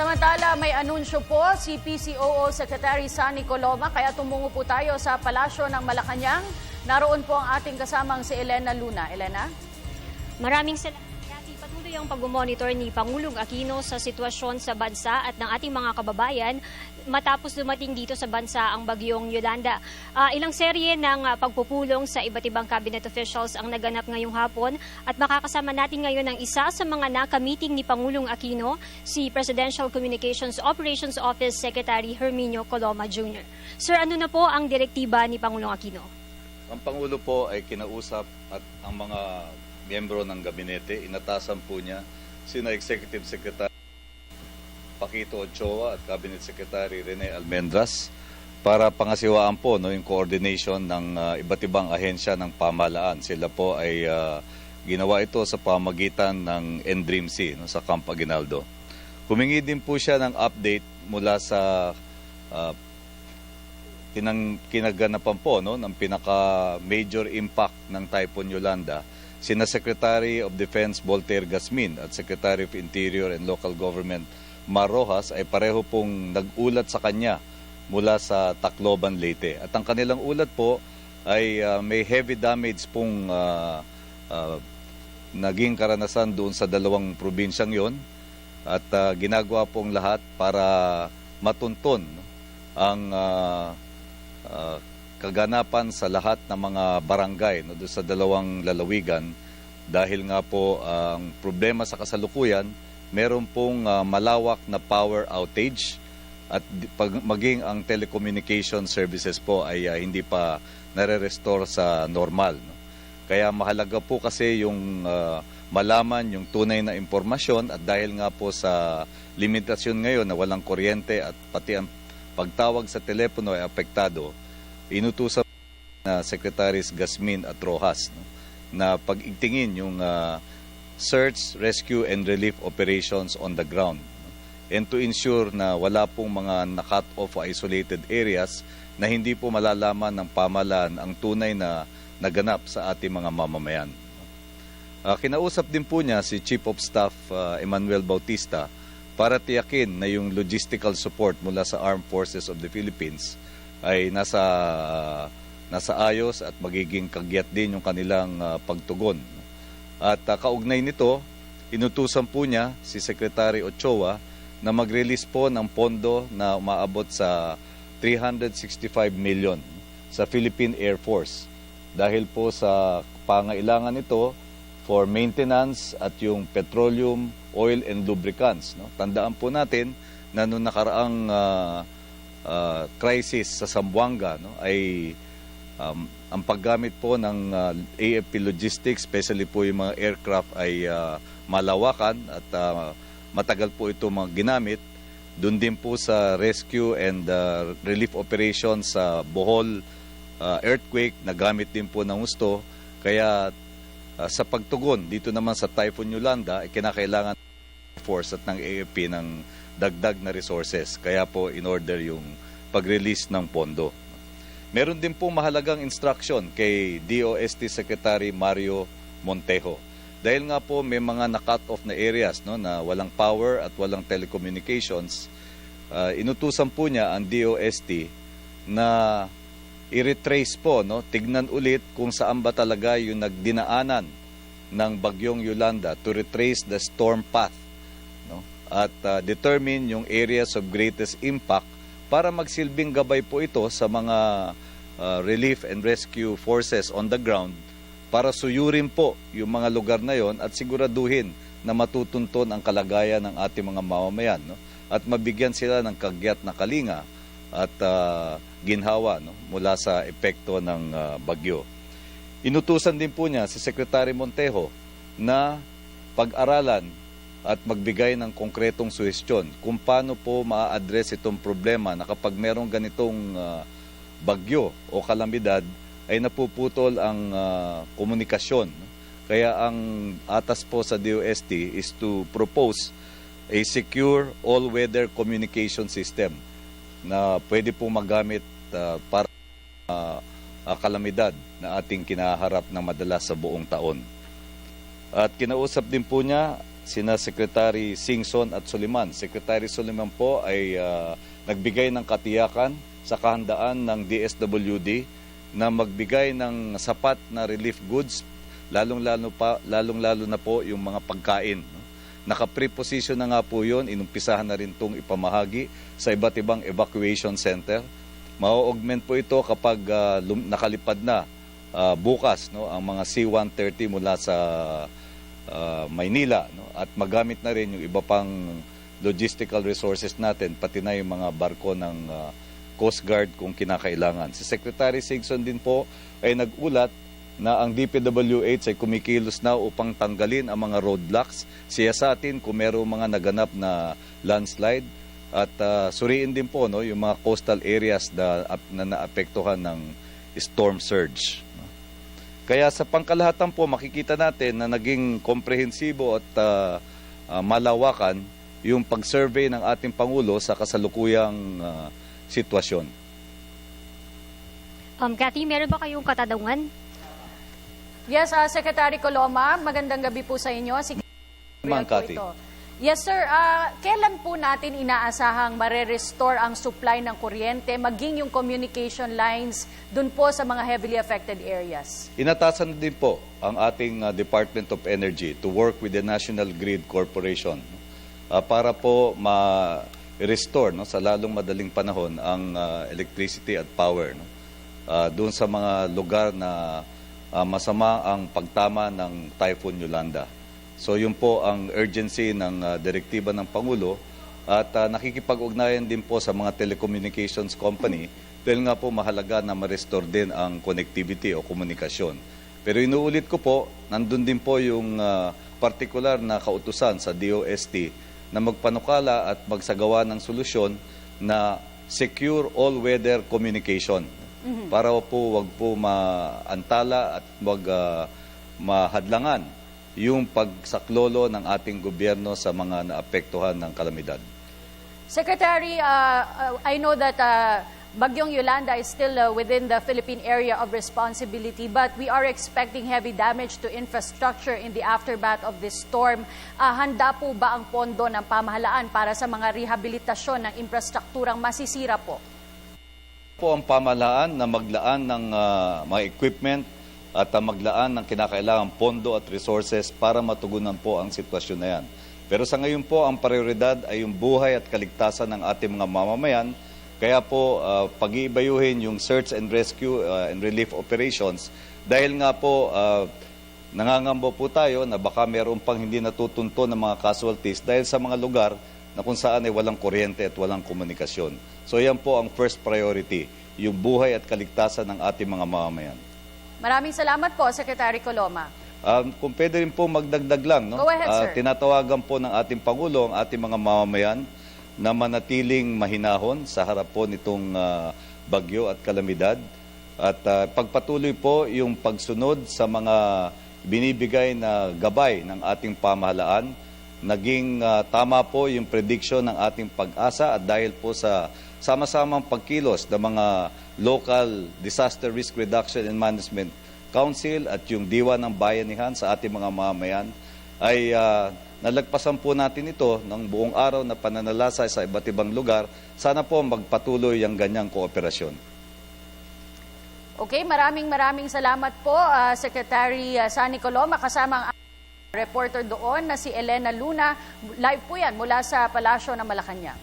Samantala, may anunsyo po si PCOO Secretary Sunny Coloma kaya tumungo po tayo sa Palasyo ng Malacanang. Naroon po ang ating kasamang si Elena Luna. Elena? Maraming salamat. Patuloy ang pag-monitor ni Pangulong Aquino sa sitwasyon sa bansa at ng ating mga kababayan matapos dumating dito sa bansa ang bagyong Yolanda. Ilang serye ng pagpupulong sa iba't ibang cabinet officials ang naganap ngayong hapon at makakasama natin ngayon ang isa sa mga nakamiting ni Pangulong Aquino, si Presidential Communications Operations Office Secretary Herminio Coloma Jr. Sir, ano na po ang direktiba ni Pangulong Aquino? Ang Pangulo po ay kinausap at ang mga miyembro ng gabinete, inatasan po niya sina Executive Secretary Paquito Ochoa at Cabinet Secretary Rene Almendras para pangasiwaan po yung coordination ng iba't ibang ahensya ng pamahalaan. Sila po ay ginawa ito sa pamagitan ng NDRIMC sa Camp Aguinaldo. Humingi din po siya ng update mula sa kinaganapan po ng pinaka-major impact ng Typhoon Yolanda. Sina Secretary of Defense Voltaire Gasmin at Secretary of Interior and Local Government Mar Rojas ay pareho pong nag-ulat sa kanya mula sa Tacloban, Leyte. At ang kanilang ulat po ay may heavy damage pong naging karanasan doon sa dalawang probinsyang yon at ginagawa pong lahat para matunton ang kaganapan sa lahat ng mga barangay doon sa dalawang lalawigan dahil nga po ang problema sa kasalukuyan, meron pong malawak na power outage at maging ang telecommunication services po ay hindi pa nare-restore sa normal. Kaya mahalaga po kasi yung malaman yung tunay na impormasyon at dahil nga po sa limitasyon ngayon na walang kuryente at pati ang pagtawag sa telepono ay apektado, inutusan na Secretaries Gasmin at Rojas na pag-igtingin yung search, rescue, and relief operations on the ground and to ensure na wala pong mga na-cut off o isolated areas na hindi po malalaman ng pamahalaan ang tunay na naganap sa ating mga mamamayan. Kinausap din po niya si Chief of Staff Emmanuel Bautista para tiyakin na yung logistical support mula sa Armed Forces of the Philippines ay nasa ayos at magiging kagyat din yung kanilang pagtugon. At kaugnay nito, inutusan po niya si Secretary Ochoa na mag-release po ng pondo na umaabot sa 365 million sa Philippine Air Force dahil po sa pangailangan nito for maintenance at yung petroleum, oil and lubricants. Tandaan po natin na noong nakaraang crisis sa Zamboanga ay ang paggamit po ng AFP Logistics, especially po yung mga aircraft ay malawakan at matagal po ito mga ginamit. Doon din po sa rescue and relief operations sa Bohol earthquake, nagamit din po ng gusto. Kaya sa pagtugon dito naman sa Typhoon Yolanda, ay kinakailangan ng force at ng AFP ng dagdag na resources. Kaya po in-order yung pag-release ng pondo. Meron din po mahalagang instruction kay DOST Secretary Mario Montejo. Dahil nga po may mga na-cut off na areas na walang power at walang telecommunications, inutusan po niya ang DOST na i-retrace po, tignan ulit kung saan ba talaga yung nagdinaanan ng bagyong Yolanda to retrace the storm path. At determine yung areas of greatest impact para magsilbing gabay po ito sa mga relief and rescue forces on the ground para suyurin po yung mga lugar na yon at siguraduhin na matutunton ang kalagayan ng ating mga mamamayan at mabigyan sila ng kagyat na kalinga at ginhawa mula sa epekto ng bagyo. Inutusan din po niya si Secretary Montejo na pag-aralan at magbigay ng konkretong suhestyon kung paano po maa-address itong problema na kapag merong ganitong bagyo o kalamidad ay napuputol ang komunikasyon. Kaya ang atas po sa DOST is to propose a secure all-weather communication system na pwede po magamit para kalamidad na ating kinaharap na madalas sa buong taon. At kinausap din po niya sina Secretary Singson at Soliman. Secretary Soliman po ay nagbigay ng katiyakan sa kahandaan ng DSWD na magbigay ng sapat na relief goods, lalong-lalo na po yung mga pagkain. Naka-preposition na nga po yun, inumpisahan na rin itong ipamahagi sa iba't ibang evacuation center. Ma-augment po ito kapag nakalipad na bukas ang mga C-130 mula sa Maynila, at magamit na rin yung iba pang logistical resources natin, pati na yung mga barko ng Coast Guard kung kinakailangan. Si Secretary Singson din po ay nagulat na ang DPWH ay kumikilos na upang tanggalin ang mga roadblocks, siyasatin kung mayroong mga naganap na landslide, at suriin din po yung mga coastal areas na naapektuhan ng storm surge. Kaya sa pangkalahatan po, makikita natin na naging komprehensibo at malawakan yung pag-survey ng ating Pangulo sa kasalukuyang sitwasyon. Cathy, meron ba kayong katanungan? Yes, Secretary Coloma, magandang gabi po sa inyo. Ma'am Cathy. Yes, sir. Kailan po natin inaasahang mare-restore ang supply ng kuryente, maging yung communication lines dun po sa mga heavily affected areas? Inatasan din po ang ating Department of Energy to work with the National Grid Corporation para po ma-restore sa lalong madaling panahon ang electricity at power doon sa mga lugar na masama ang pagtama ng Typhoon Yolanda. So yun po ang urgency ng direktiba ng Pangulo, at nakikipag-ugnayan din po sa mga telecommunications company dahil nga po mahalaga na ma-restore din ang connectivity o komunikasyon. Pero inuulit ko po, nandun din po yung particular na kautusan sa DOST na magpanukala at magsagawa ng solusyon na secure all-weather communication para po wag po maantala at wag mahadlangan yung pagsaklolo ng ating gobyerno sa mga naapektuhan ng kalamidad. Secretary, I know that Bagyong Yolanda is still within the Philippine area of responsibility, but we are expecting heavy damage to infrastructure in the aftermath of this storm. Handa po ba ang pondo ng pamahalaan para sa mga rehabilitasyon ng infrastrukturang masisira po? Po ang pamahalaan na maglaan ng mga equipment at maglaan ng kinakailangang pondo at resources para matugunan po ang sitwasyon na yan. Pero sa ngayon po, ang prioridad ay yung buhay at kaligtasan ng ating mga mamamayan. Kaya po, pag-iibayuhin yung search and rescue and relief operations dahil nga po nangangambo po tayo na baka mayroon pang hindi natutunto ng mga casualties dahil sa mga lugar na kung saan ay walang kuryente at walang komunikasyon. So yan po ang first priority, yung buhay at kaligtasan ng ating mga mamamayan. Maraming salamat po, Secretary Coloma. Kung pwede rin po magdagdag lang, Go ahead, sir. Tinatawagan po ng ating Pangulo ang ating mga mamamayan na manatiling mahinahon sa harap po nitong bagyo at kalamidad. At pagpatuloy po yung pagsunod sa mga binibigay na gabay ng ating pamahalaan. Naging tama po yung prediction ng ating pag-asa at dahil po sa sama-samang pagkilos ng mga local disaster risk reduction and management council at yung diwa ng bayanihan sa ating mga mamamayan ay nalagpasan po natin ito ng buong araw na pananalasa sa iba't ibang lugar. Sana po magpatuloy ang ganyang kooperasyon. Okay, maraming salamat po, Secretary Sunny Coloma, kasama ang reporter doon na si Elena Luna. Live po yan mula sa Palasyo ng Malacanang.